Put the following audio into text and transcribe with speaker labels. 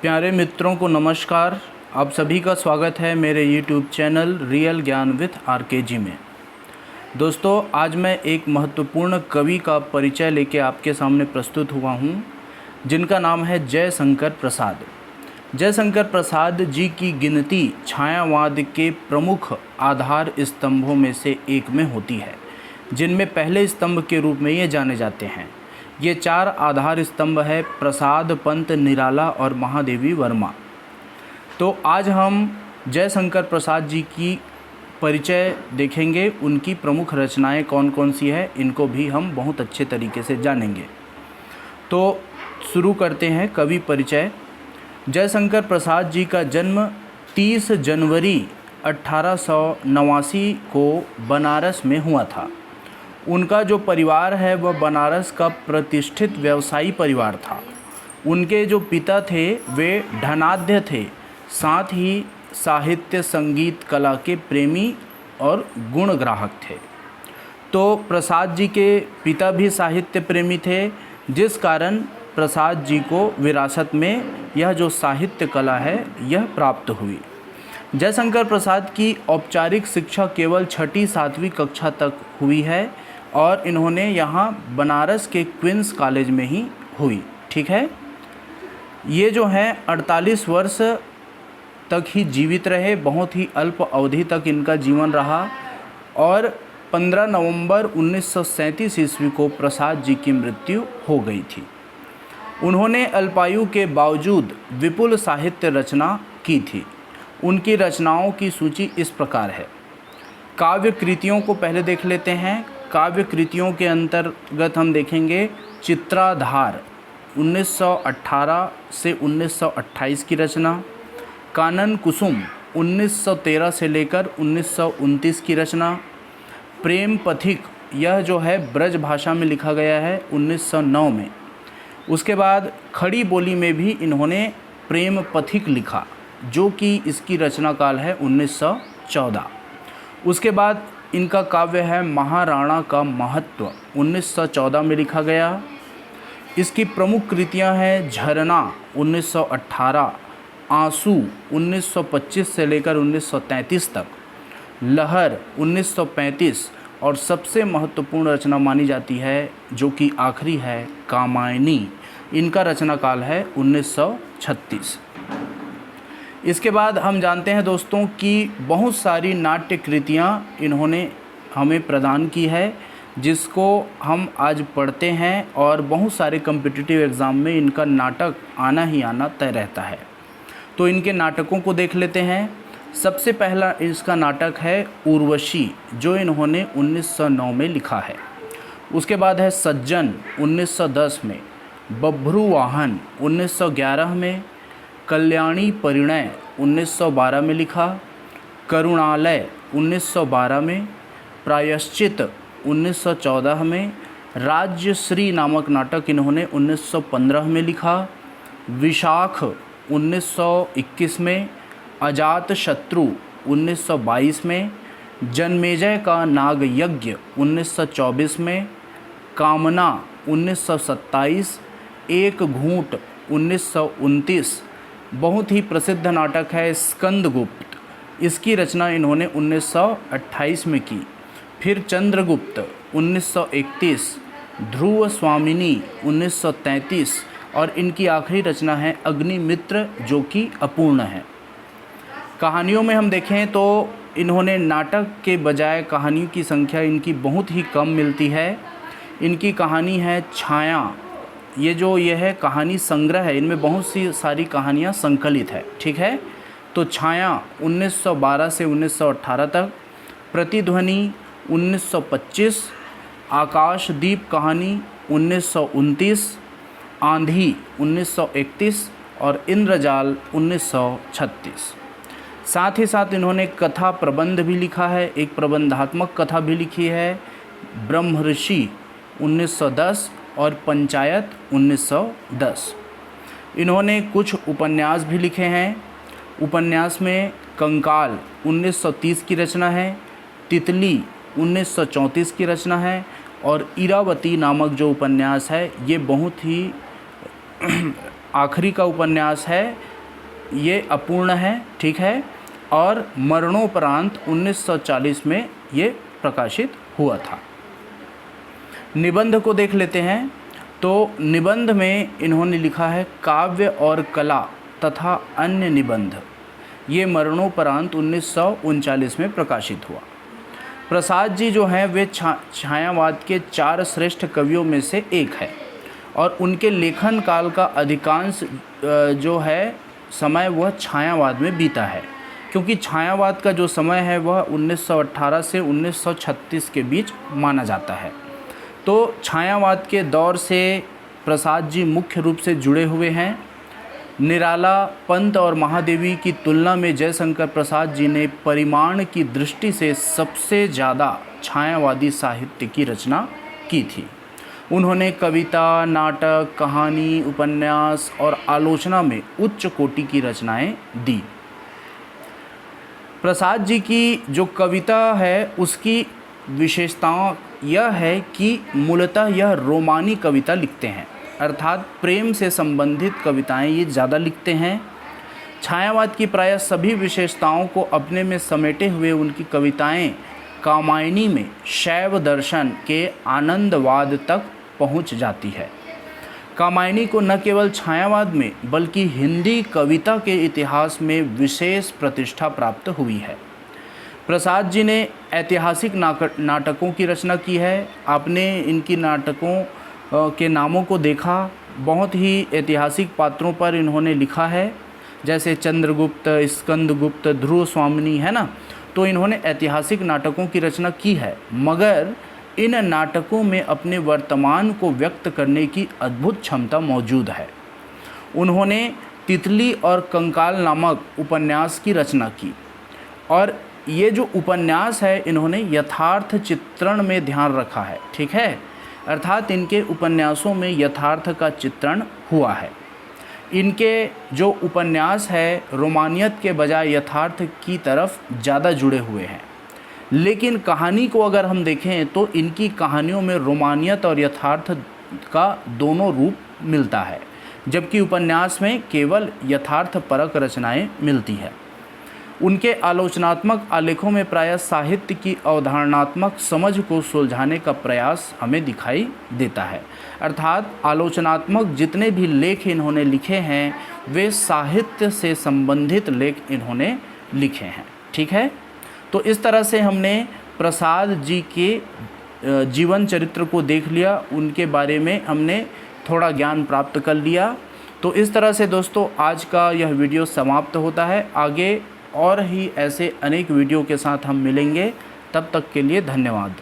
Speaker 1: प्यारे मित्रों को नमस्कार। आप सभी का स्वागत है मेरे यूट्यूब चैनल रियल ज्ञान विथ आरकेजी में। दोस्तों, आज मैं एक महत्वपूर्ण कवि का परिचय लेके आपके सामने प्रस्तुत हुआ हूँ, जिनका नाम है जयशंकर प्रसाद। जयशंकर प्रसाद जी की गिनती छायावाद के प्रमुख आधार स्तंभों में से एक में होती है, जिनमें पहले स्तंभ के रूप में ये जाने जाते हैं। ये चार आधार स्तंभ है प्रसाद, पंत, निराला और महादेवी वर्मा। तो आज हम जयशंकर प्रसाद जी की परिचय देखेंगे, उनकी प्रमुख रचनाएं कौन कौन सी है, इनको भी हम बहुत अच्छे तरीके से जानेंगे। तो शुरू करते हैं कवि परिचय। जयशंकर प्रसाद जी का जन्म 30 जनवरी 1889 को बनारस में हुआ था। उनका जो परिवार है वह बनारस का प्रतिष्ठित व्यवसायी परिवार था। उनके जो पिता थे वे धनाढ्य थे, साथ ही साहित्य, संगीत, कला के प्रेमी और गुण ग्राहक थे। तो प्रसाद जी के पिता भी साहित्य प्रेमी थे, जिस कारण प्रसाद जी को विरासत में यह जो साहित्य कला है यह प्राप्त हुई। जयशंकर प्रसाद की औपचारिक शिक्षा केवल 6ठी-7वीं कक्षा तक हुई है और इन्होंने यहाँ बनारस के क्वींस कॉलेज में ही हुई। ठीक है, ये जो हैं 48 वर्ष तक ही जीवित रहे, बहुत ही अल्प अवधि तक इनका जीवन रहा और 15 नवंबर 1937 ईस्वी को प्रसाद जी की मृत्यु हो गई थी। उन्होंने अल्पायु के बावजूद विपुल साहित्य रचना की थी। उनकी रचनाओं की सूची इस प्रकार है। काव्य कृतियों को पहले देख लेते हैं। काव्य कृतियों के अंतर्गत हम देखेंगे चित्राधार 1918 से 1928 की रचना, कानन कुसुम 1913 से लेकर 1929 की रचना, प्रेम पथिक यह जो है ब्रज भाषा में लिखा गया है 1909 में। उसके बाद खड़ी बोली में भी इन्होंने प्रेम पथिक लिखा, जो कि इसकी रचना काल है 1914। उसके बाद इनका काव्य है महाराणा का महत्व 1914 में लिखा गया। इसकी प्रमुख कृतियां हैं झरना 1918, आंसू 1925 से लेकर 1933 तक, लहर 1935 और सबसे महत्वपूर्ण रचना मानी जाती है जो कि आखिरी है कामायनी। इनका रचना काल है 1936। इसके बाद हम जानते हैं दोस्तों कि बहुत सारी नाट्य कृतियाँ इन्होंने हमें प्रदान की है, जिसको हम आज पढ़ते हैं और बहुत सारे कम्पिटिटिव एग्ज़ाम में इनका नाटक आना ही आना तय रहता है। तो इनके नाटकों को देख लेते हैं। सबसे पहला इसका नाटक है उर्वशी, जो इन्होंने 1909 में लिखा है। उसके बाद है सज्जन 1910 में, बभ्रुवाहन 1911 में, कल्याणी परिणय 1912 में लिखा, करुणालय 1912 में, प्रायश्चित 1914 में, राज्यश्री नामक नाटक इन्होंने 1915 में लिखा, विशाख 1921 में, अजात शत्रु 1922 में, जन्मेजय का नाग यज्ञ 1924 में, कामना 1927, एक घूंट 1929। बहुत ही प्रसिद्ध नाटक है स्कंदगुप्त, इसकी रचना इन्होंने 1928 में की। फिर चंद्रगुप्त 1931, ध्रुव स्वामिनी 1933 और इनकी आखिरी रचना है अग्निमित्र, जो कि अपूर्ण है। कहानियों में हम देखें तो इन्होंने नाटक के बजाय कहानियों की संख्या इनकी बहुत ही कम मिलती है। इनकी कहानी है छाया। ये है कहानी संग्रह है, इनमें बहुत सी सारी कहानियाँ संकलित है। ठीक है, तो छाया 1912 से 1918 तक, प्रतिध्वनि 1925, आकाशदीप कहानी 1929, आंधी 1931 और इंद्रजाल 1936। साथ ही साथ इन्होंने कथा प्रबंध भी लिखा है, एक प्रबंधात्मक कथा भी लिखी है, ब्रह्मऋषि 1910 और पंचायत 1910। इन्होंने कुछ उपन्यास भी लिखे हैं। उपन्यास में कंकाल 1930 की रचना है, तितली 1934 की रचना है और इरावती नामक जो उपन्यास है ये बहुत ही आखिरी का उपन्यास है ये अपूर्ण है, ठीक है, और मरणोपरांत 1940 में ये प्रकाशित हुआ था। निबंध को देख लेते हैं। तो निबंध में इन्होंने लिखा है काव्य और कला तथा अन्य निबंध। ये मरणोपरांत 1939 में प्रकाशित हुआ। प्रसाद जी जो हैं वे छायावाद के 4 श्रेष्ठ कवियों में से एक है और उनके लेखन काल का अधिकांश जो है समय वह छायावाद में बीता है, क्योंकि छायावाद का जो समय है वह 1918 से 1936 के बीच माना जाता है। तो छायावाद के दौर से प्रसाद जी मुख्य रूप से जुड़े हुए हैं। निराला, पंत और महादेवी की तुलना में जयशंकर प्रसाद जी ने परिमाण की दृष्टि से सबसे ज़्यादा छायावादी साहित्य की रचना की थी। उन्होंने कविता, नाटक, कहानी, उपन्यास और आलोचना में उच्च कोटि की रचनाएं दी। प्रसाद जी की जो कविता है उसकी विशेषता यह है कि मूलतः यह रोमानी कविता लिखते हैं, अर्थात प्रेम से संबंधित कविताएं ये ज़्यादा लिखते हैं। छायावाद की प्रायः सभी विशेषताओं को अपने में समेटे हुए उनकी कविताएं कामायनी में शैव दर्शन के आनंदवाद तक पहुंच जाती है। कामायनी को न केवल छायावाद में बल्कि हिंदी कविता के इतिहास में विशेष प्रतिष्ठा प्राप्त हुई है। प्रसाद जी ने ऐतिहासिक नाटकों की रचना की है। आपने इनकी नाटकों के नामों को देखा, बहुत ही ऐतिहासिक पात्रों पर इन्होंने लिखा है, जैसे चंद्रगुप्त, स्कंदगुप्त, ध्रुव स्वामिनी, है ना। तो इन्होंने ऐतिहासिक नाटकों की रचना की है, मगर इन नाटकों में अपने वर्तमान को व्यक्त करने की अद्भुत क्षमता मौजूद है। उन्होंने तितली और कंकाल नामक उपन्यास की रचना की और ये जो उपन्यास है इन्होंने यथार्थ चित्रण में ध्यान रखा है, ठीक है, अर्थात इनके उपन्यासों में यथार्थ का चित्रण हुआ है। इनके जो उपन्यास है रोमानियत के बजाय यथार्थ की तरफ ज़्यादा जुड़े हुए हैं। लेकिन कहानी को अगर हम देखें तो इनकी कहानियों में रोमानियत और यथार्थ का दोनों रूप मिलता है, जबकि उपन्यास में केवल यथार्थ परक रचनाएं मिलती हैं। उनके आलोचनात्मक आलेखों में प्रायः साहित्य की अवधारणात्मक समझ को सुलझाने का प्रयास हमें दिखाई देता है, अर्थात आलोचनात्मक जितने भी लेख इन्होंने लिखे हैं वे साहित्य से संबंधित लेख इन्होंने लिखे हैं, ठीक है। तो इस तरह से हमने प्रसाद जी के जीवन चरित्र को देख लिया, उनके बारे में हमने थोड़ा ज्ञान प्राप्त कर लिया। तो इस तरह से दोस्तों आज का यह वीडियो समाप्त होता है। आगे और ही ऐसे अनेक वीडियो के साथ हम मिलेंगे, तब तक के लिए धन्यवाद।